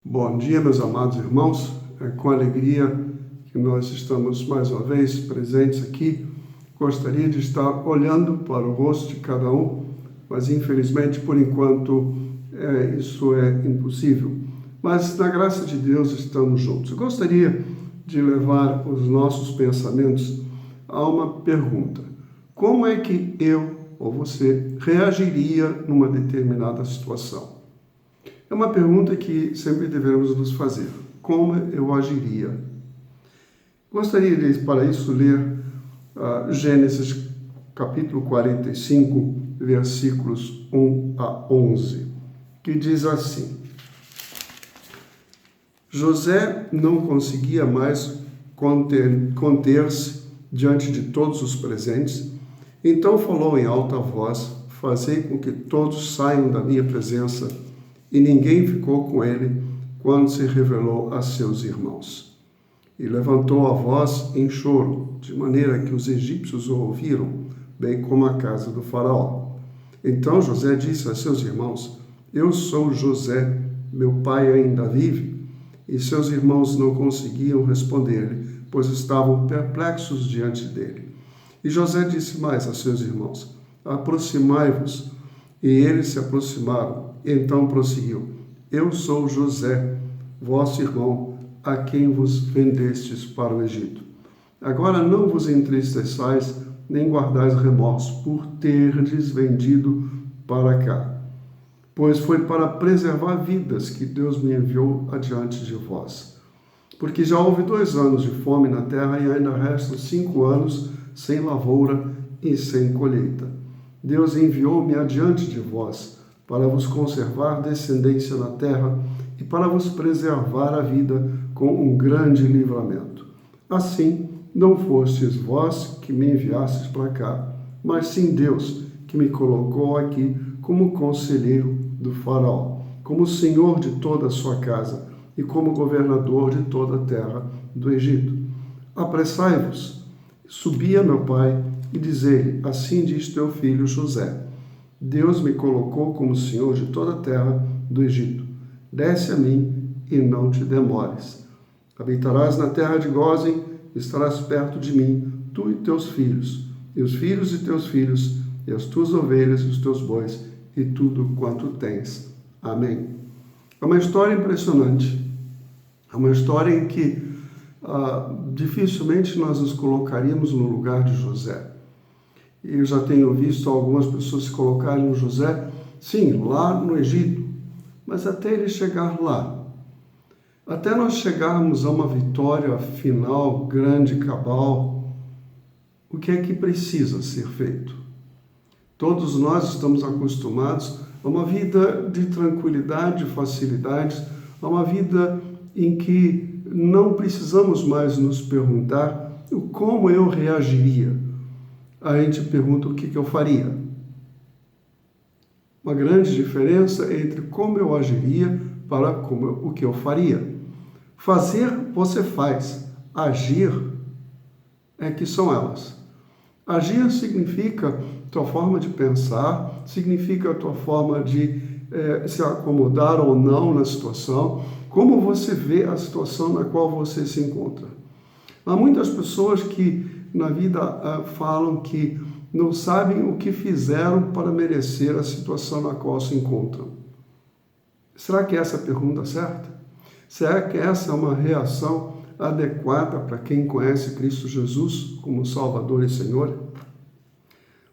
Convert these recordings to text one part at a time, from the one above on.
Bom dia, meus amados irmãos. É com alegria que nós estamos mais uma vez presentes aqui. Gostaria de estar olhando para o rosto de cada um, mas infelizmente, por enquanto, isso é impossível. Mas, na graça de Deus, estamos juntos. Eu gostaria de levar os nossos pensamentos a uma pergunta. Como é que eu ou você reagiria numa determinada situação? É uma pergunta que sempre devemos nos fazer. Como eu agiria? Gostaria de, para isso, ler Gênesis capítulo 45, versículos 1 a 11, que diz assim: José não conseguia mais conter-se diante de todos os presentes, então falou em alta voz: fazei com que todos saiam da minha presença. E ninguém ficou com ele quando se revelou a seus irmãos. E levantou a voz em choro, de maneira que os egípcios o ouviram, bem como a casa do faraó. Então José disse a seus irmãos: Eu sou José, meu pai ainda vive? E seus irmãos não conseguiam responder-lhe, pois estavam perplexos diante dele. E José disse mais a seus irmãos: Aproximai-vos. E eles se aproximaram. Então prosseguiu: Eu sou José, vosso irmão, a quem vos vendestes para o Egito. Agora não vos entristeçais, nem guardais remorso por terdes vendido para cá, pois foi para preservar vidas que Deus me enviou adiante de vós. Porque já houve 2 anos de fome na terra e ainda restam 5 anos sem lavoura e sem colheita. Deus enviou-me adiante de vós, para vos conservar descendência na terra e para vos preservar a vida com um grande livramento. Assim, não fostes vós que me enviastes para cá, mas sim Deus, que me colocou aqui como conselheiro do faraó, como senhor de toda a sua casa e como governador de toda a terra do Egito. Apressai-vos, subi a meu pai e dizei-lhe: assim diz teu filho José: Deus me colocou como senhor de toda a terra do Egito. Desce a mim e não te demores. Habitarás na terra de Gósen, estarás perto de mim, tu e teus filhos, e os filhos de teus filhos, e as tuas ovelhas e os teus bois, e tudo quanto tens. Amém. É uma história impressionante. É uma história em que dificilmente nós nos colocaríamos no lugar de José. Eu já tenho visto algumas pessoas se colocarem no José, sim, lá no Egito, mas até ele chegar lá, até nós chegarmos a uma vitória final, grande, cabal, o que é que precisa ser feito? Todos nós estamos acostumados a uma vida de tranquilidade, de facilidades, a uma vida em que não precisamos mais nos perguntar como eu reagiria. A gente pergunta o que eu faria. Uma grande diferença entre como eu agiria para o que eu faria. Fazer, você faz. Agir é que são elas. Agir significa tua forma de pensar, significa a tua forma de se acomodar ou não na situação, como você vê a situação na qual você se encontra. Há muitas pessoas que na vida falam que não sabem o que fizeram para merecer a situação na qual se encontram. Será que essa é a pergunta certa? Será que essa é uma reação adequada para quem conhece Cristo Jesus como Salvador e Senhor?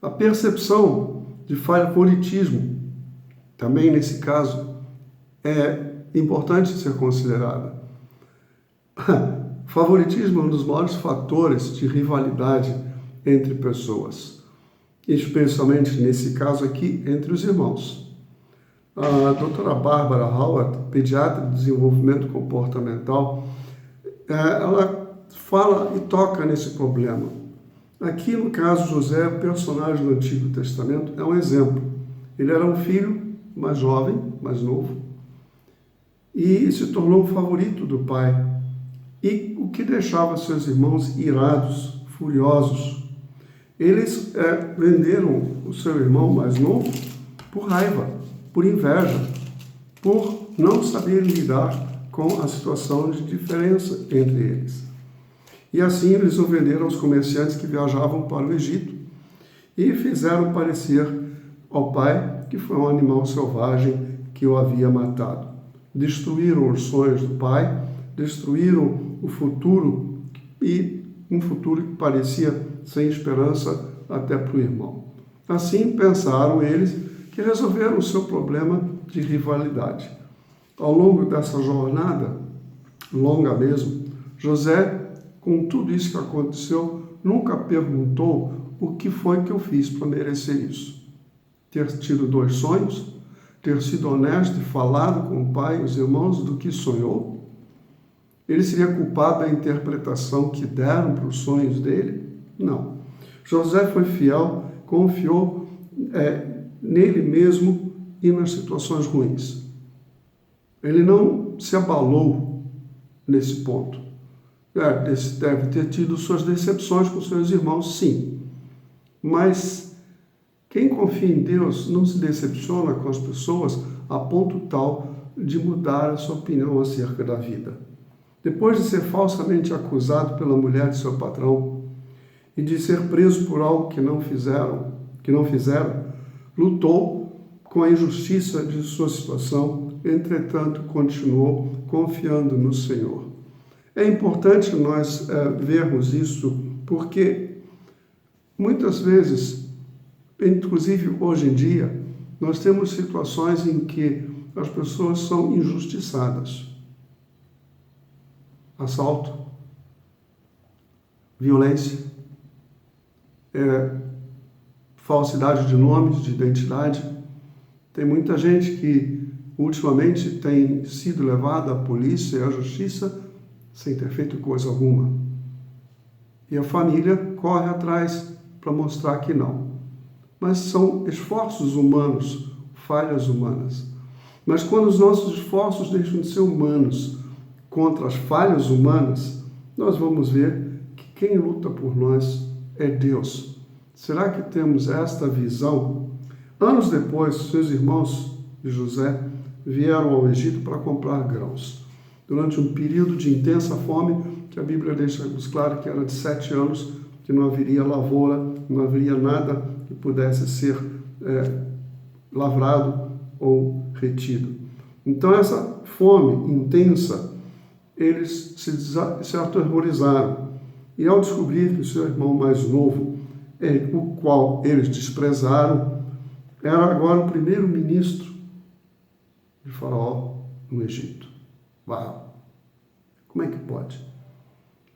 A percepção de favoritismo, também nesse caso, é importante ser considerada. Favoritismo é um dos maiores fatores de rivalidade entre pessoas, especialmente nesse caso aqui, entre os irmãos. A doutora Barbara Howard, pediatra de desenvolvimento comportamental, ela fala e toca nesse problema. Aqui, no caso, José, personagem do Antigo Testamento, é um exemplo. Ele era um filho mais jovem, mais novo, e se tornou um favorito do pai. E o que deixava seus irmãos irados, furiosos. Eles venderam o seu irmão mais novo por raiva, por inveja, por não saber lidar com a situação de diferença entre eles. E assim eles o venderam aos comerciantes que viajavam para o Egito e fizeram parecer ao pai que foi um animal selvagem que o havia matado. Destruíram os sonhos do pai, destruíram o futuro e um futuro que parecia sem esperança até para o irmão. Assim pensaram eles que resolveram o seu problema de rivalidade. Ao longo dessa jornada, longa mesmo, José, com tudo isso que aconteceu, nunca perguntou o que foi que eu fiz para merecer isso. Ter tido 2 sonhos, ter sido honesto e falado com o pai e os irmãos do que sonhou. Ele seria culpado da interpretação que deram para os sonhos dele? Não. José foi fiel, confiou nele mesmo e nas situações ruins. Ele não se abalou nesse ponto. Deve ter tido suas decepções com seus irmãos, sim. Mas quem confia em Deus não se decepciona com as pessoas a ponto tal de mudar a sua opinião acerca da vida. Depois de ser falsamente acusado pela mulher de seu patrão e de ser preso por algo que não fizeram, lutou com a injustiça de sua situação, entretanto continuou confiando no Senhor. É importante nós vermos isso porque muitas vezes, inclusive hoje em dia, nós temos situações em que as pessoas são injustiçadas. Assalto, violência, falsidade de nomes, de identidade. Tem muita gente que ultimamente tem sido levada à polícia e à justiça sem ter feito coisa alguma. E a família corre atrás para mostrar que não. Mas são esforços humanos, falhas humanas. Mas quando os nossos esforços deixam de ser humanos contra as falhas humanas, nós vamos ver que quem luta por nós é Deus. Será que temos esta visão? Anos depois, seus irmãos de José vieram ao Egito para comprar grãos. Durante um período de intensa fome, que a Bíblia deixa-nos claro que era de 7 anos, que não haveria lavoura, não haveria nada que pudesse ser lavrado ou retido. Então, essa fome intensa, eles se aterrorizaram. E ao descobrir que o seu irmão mais novo, o qual eles desprezaram, era agora o primeiro-ministro de Faraó no Egito. Uau! Como é que pode?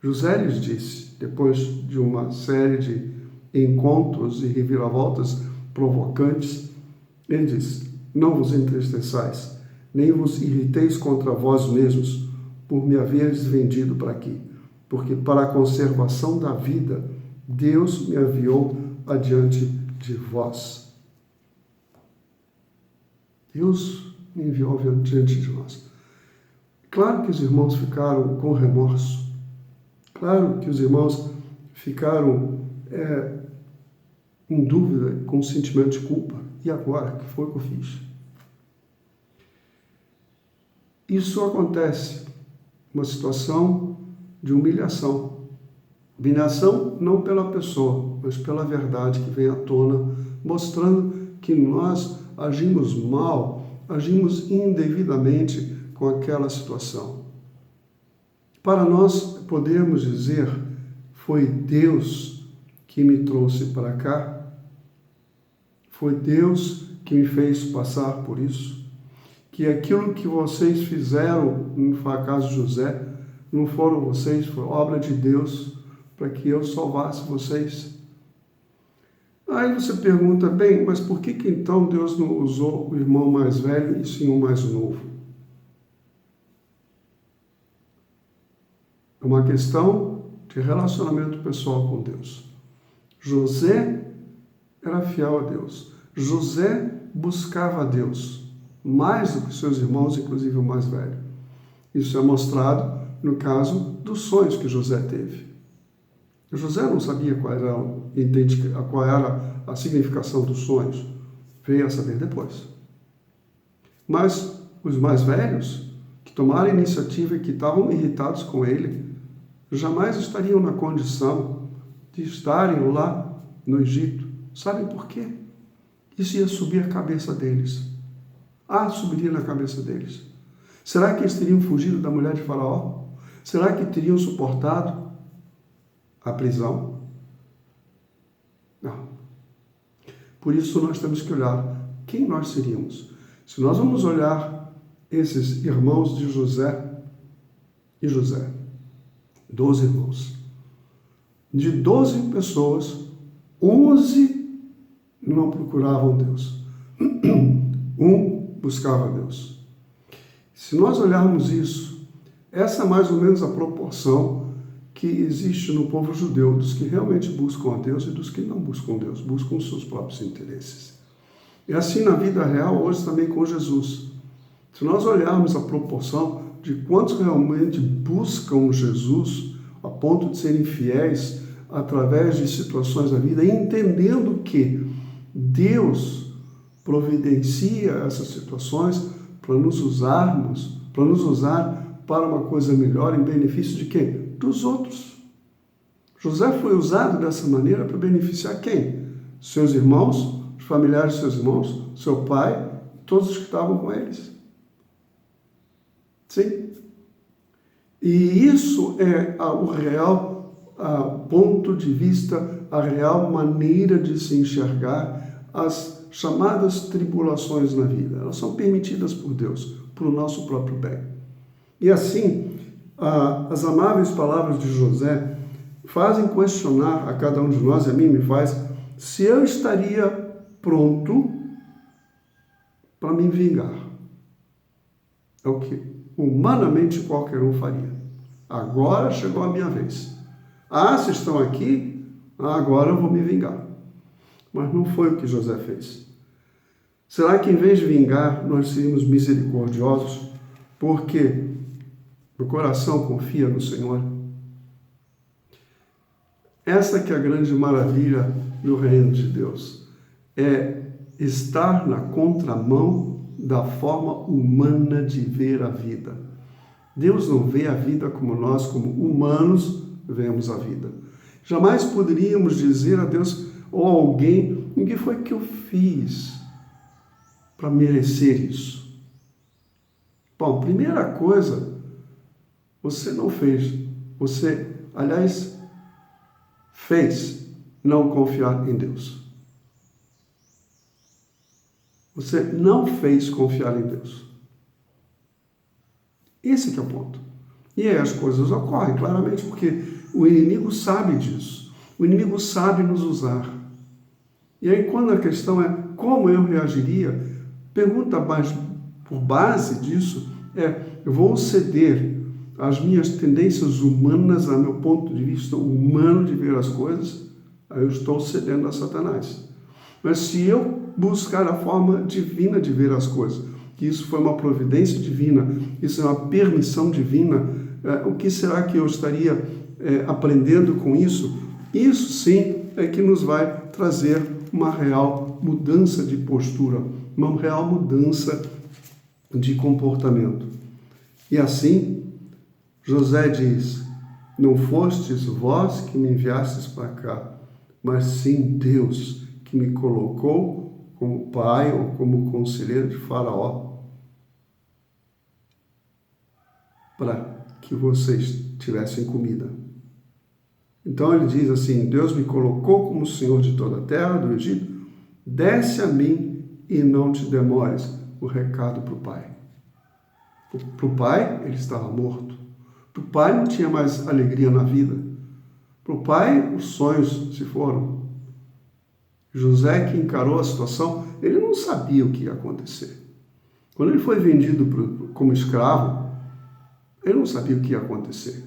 José lhes disse, depois de uma série de encontros e reviravoltas provocantes, ele disse: não vos entristeçais, nem vos irriteis contra vós mesmos, por me haveres vendido para aqui, porque para a conservação da vida, Deus me enviou adiante de vós. Deus me enviou adiante de nós. Claro que os irmãos ficaram com remorso. Claro que os irmãos ficaram em dúvida, com sentimento de culpa. E agora? O que foi que eu fiz? Isso acontece. Uma situação de humilhação. Humilhação não pela pessoa, mas pela verdade que vem à tona, mostrando que nós agimos mal, agimos indevidamente com aquela situação. Para nós podermos dizer, foi Deus que me trouxe para cá, foi Deus que me fez passar por isso, que aquilo que vocês fizeram no caso de José, não foram vocês, foi obra de Deus para que eu salvasse vocês. Aí você pergunta, bem, mas por que então Deus não usou o irmão mais velho e sim o mais novo? É uma questão de relacionamento pessoal com Deus. José era fiel a Deus. José buscava a Deus, mais do que seus irmãos, inclusive o mais velho. Isso é mostrado no caso dos sonhos que José teve. José não sabia qual era a significação dos sonhos. Veio a saber depois. Mas os mais velhos, que tomaram a iniciativa e que estavam irritados com ele, jamais estariam na condição de estarem lá no Egito. Sabem por quê? Isso ia subir a cabeça deles. Subiria na cabeça deles. Será que eles teriam fugido da mulher de Faraó? Será que teriam suportado a prisão? Não. Por isso nós temos que olhar quem nós seríamos. Se nós vamos olhar esses irmãos de José e José, 12 irmãos. De 12 pessoas, 11 não procuravam Deus. Um buscava Deus. Se nós olharmos isso, essa é mais ou menos a proporção que existe no povo judeu, dos que realmente buscam a Deus e dos que não buscam Deus, buscam os seus próprios interesses. É assim na vida real, hoje também com Jesus. Se nós olharmos a proporção de quantos realmente buscam Jesus a ponto de serem fiéis através de situações da vida, entendendo que Deus providencia essas situações para nos usar para uma coisa melhor, em benefício de quem? Dos outros. José foi usado dessa maneira para beneficiar quem? Seus irmãos, os familiares de seus irmãos, seu pai, todos os que estavam com eles. Sim? E isso é o real ponto de vista, a real maneira de se enxergar as chamadas tribulações na vida. Elas são permitidas por Deus, para o nosso próprio bem. E assim, as amáveis palavras de José fazem questionar a cada um de nós, e a mim me faz, se eu estaria pronto para me vingar. É o que humanamente qualquer um faria. Agora chegou a minha vez. Vocês estão aqui? Agora eu vou me vingar. Mas não foi o que José fez. Será que em vez de vingar, nós seríamos misericordiosos? Porque o coração confia no Senhor. Essa que é a grande maravilha do reino de Deus. É estar na contramão da forma humana de ver a vida. Deus não vê a vida como nós, como humanos, vemos a vida. Jamais poderíamos dizer a Deus ou a alguém, o que foi que eu fiz para merecer isso? Bom, primeira coisa, você não fez. Você, aliás, fez não confiar em Deus. Você não fez confiar em Deus. Esse que é o ponto. E aí as coisas ocorrem, claramente, porque o inimigo sabe disso. O inimigo sabe nos usar. E aí, quando a questão é como eu reagiria, pergunta mais por base disso eu vou ceder às minhas tendências humanas, ao meu ponto de vista humano de ver as coisas, aí eu estou cedendo a Satanás. Mas se eu buscar a forma divina de ver as coisas, que isso foi uma providência divina, isso é uma permissão divina, o que será que eu estaria aprendendo com isso? Isso sim é que nos vai trazer uma real mudança de postura, uma real mudança de comportamento. E assim, José diz, não fostes vós que me enviastes para cá, mas sim Deus que me colocou como pai ou como conselheiro de Faraó, para que vocês tivessem comida. Então ele diz assim, Deus me colocou como Senhor de toda a terra do Egito, desce a mim e não te demores. O recado para o pai. Para o pai, ele estava morto. Para o pai não tinha mais alegria na vida. Para o pai, os sonhos se foram. José, que encarou a situação, ele não sabia o que ia acontecer. Quando ele foi vendido como escravo, ele não sabia o que ia acontecer.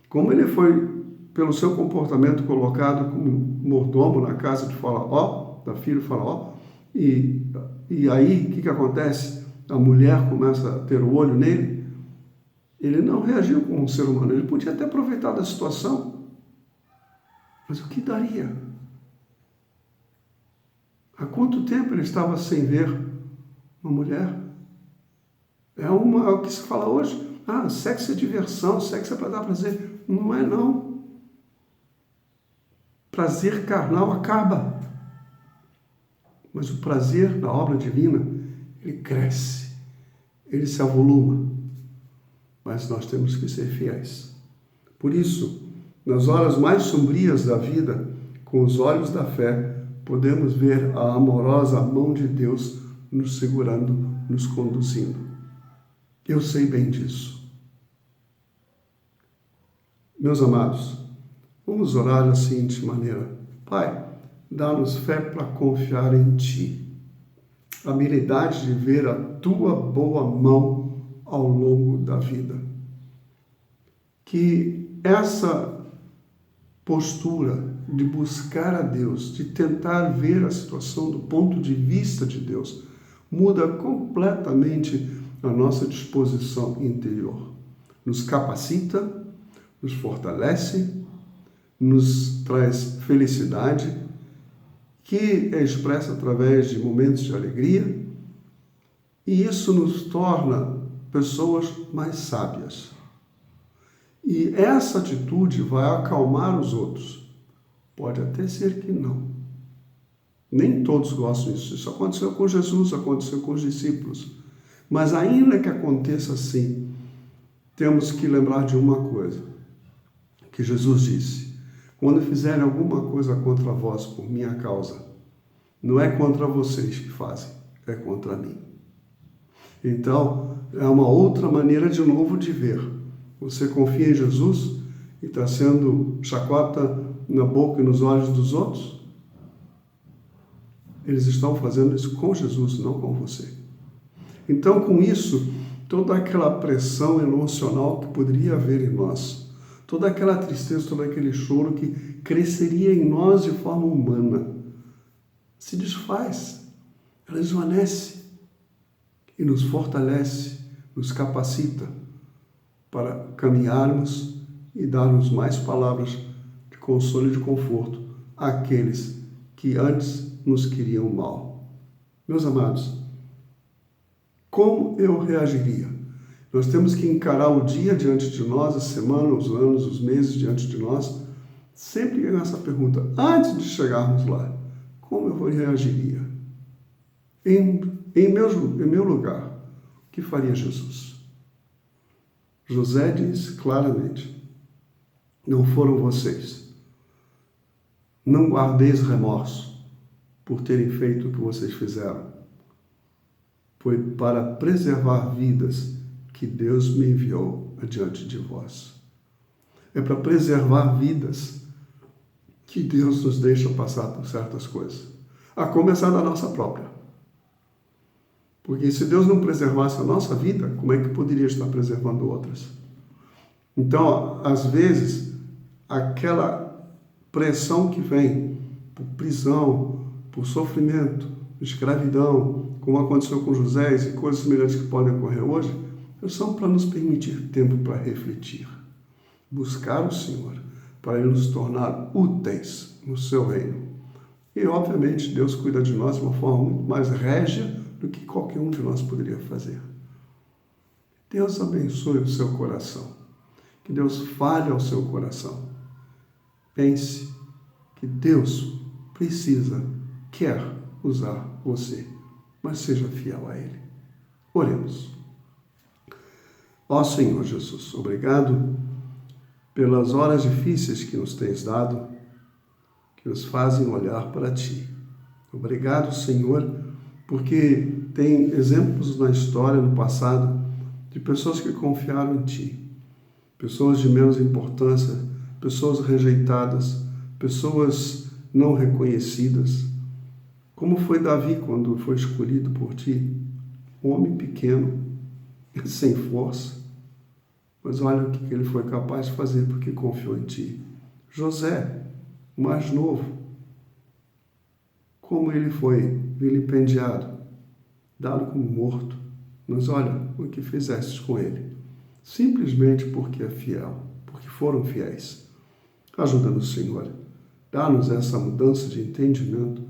Como ele foi, pelo seu comportamento, colocado como mordomo na casa de Faraó, da filha de Faraó, e aí, o que acontece? A mulher começa a ter o olho nele. Ele não reagiu como um ser humano. Ele podia até aproveitar da situação. Mas o que daria? Há quanto tempo ele estava sem ver uma mulher? É o que se fala hoje, Sexo é diversão, sexo é para dar prazer. Não é, não. Prazer carnal acaba. Mas o prazer na obra divina, ele cresce, ele se avoluma. Mas nós temos que ser fiéis. Por isso, nas horas mais sombrias da vida, com os olhos da fé, podemos ver a amorosa mão de Deus nos segurando, nos conduzindo. Eu sei bem disso. Meus amados, vamos orar da seguinte maneira. Pai, dá-nos fé para confiar em Ti. Habilidade de ver a Tua boa mão ao longo da vida. Que essa postura de buscar a Deus, de tentar ver a situação do ponto de vista de Deus, muda completamente a nossa disposição interior. Nos capacita, nos fortalece, nos traz felicidade, que é expressa através de momentos de alegria, e isso nos torna pessoas mais sábias. E essa atitude vai acalmar os outros. Pode até ser que não. Nem todos gostam disso. Isso aconteceu com Jesus, aconteceu com os discípulos. Mas ainda que aconteça assim, temos que lembrar de uma coisa, que Jesus disse: quando fizerem alguma coisa contra vós por minha causa, não é contra vocês que fazem, é contra mim. Então, é uma outra maneira de novo de ver. Você confia em Jesus e está sendo chacota na boca e nos olhos dos outros? Eles estão fazendo isso com Jesus, não com você. Então, com isso, toda aquela pressão emocional que poderia haver em nós, toda aquela tristeza, todo aquele choro que cresceria em nós de forma humana, se desfaz, ela desvanece e nos fortalece, nos capacita para caminharmos e darmos mais palavras de consolo e de conforto àqueles que antes nos queriam mal. Meus amados, como eu reagiria? Nós temos que encarar o dia diante de nós, a semana, os anos, os meses diante de nós, sempre com essa pergunta, antes de chegarmos lá, como eu reagiria? Em meu lugar, o que faria Jesus? José diz claramente, não foram vocês. Não guardeis remorso por terem feito o que vocês fizeram. Foi para preservar vidas que Deus me enviou adiante de vós. É para preservar vidas que Deus nos deixa passar por certas coisas. A começar da nossa própria. Porque se Deus não preservasse a nossa vida, como é que poderia estar preservando outras? Então, às vezes, aquela pressão que vem por prisão, por sofrimento, escravidão, como aconteceu com José e coisas semelhantes que podem ocorrer hoje, são para nos permitir tempo para refletir, buscar o Senhor, para Ele nos tornar úteis no seu reino. E, obviamente, Deus cuida de nós de uma forma muito mais régia do que qualquer um de nós poderia fazer. Deus abençoe o seu coração. Que Deus fale ao seu coração. Pense que Deus precisa, quer usar você, mas seja fiel a Ele. Oremos. Ó Senhor Jesus, obrigado pelas horas difíceis que nos tens dado, que nos fazem olhar para Ti. Obrigado, Senhor, porque tem exemplos na história, no passado, de pessoas que confiaram em Ti. Pessoas de menos importância, pessoas rejeitadas, pessoas não reconhecidas. Como foi Davi quando foi escolhido por Ti? Um homem pequeno, sem força. Mas olha o que ele foi capaz de fazer porque confiou em Ti. José, o mais novo, como ele foi vilipendiado, dado como morto. Mas olha o que fizestes com ele. Simplesmente porque é fiel, porque foram fiéis. Ajuda-nos, Senhor. Dá-nos essa mudança de entendimento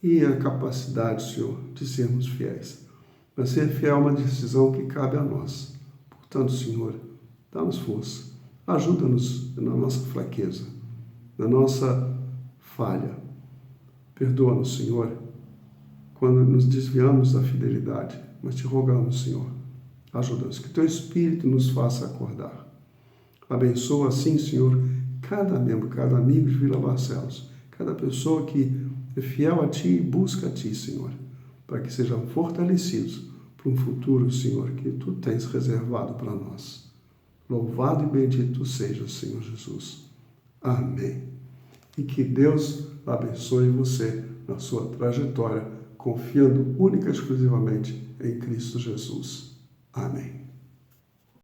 e a capacidade, Senhor, de sermos fiéis. Mas ser fiel é uma decisão que cabe a nós. Portanto, Senhor, dá-nos força, ajuda-nos na nossa fraqueza, na nossa falha. Perdoa-nos, Senhor, quando nos desviamos da fidelidade, mas te rogamos, Senhor, ajuda-nos, que teu Espírito nos faça acordar. Abençoa assim, Senhor, cada membro, cada amigo de Vila Barcelos, cada pessoa que é fiel a Ti e busca a Ti, Senhor, para que sejam fortalecidos para um futuro, Senhor, que Tu tens reservado para nós. Louvado e bendito seja, Senhor Jesus. Amém. E que Deus abençoe você na sua trajetória, confiando única e exclusivamente em Cristo Jesus. Amém.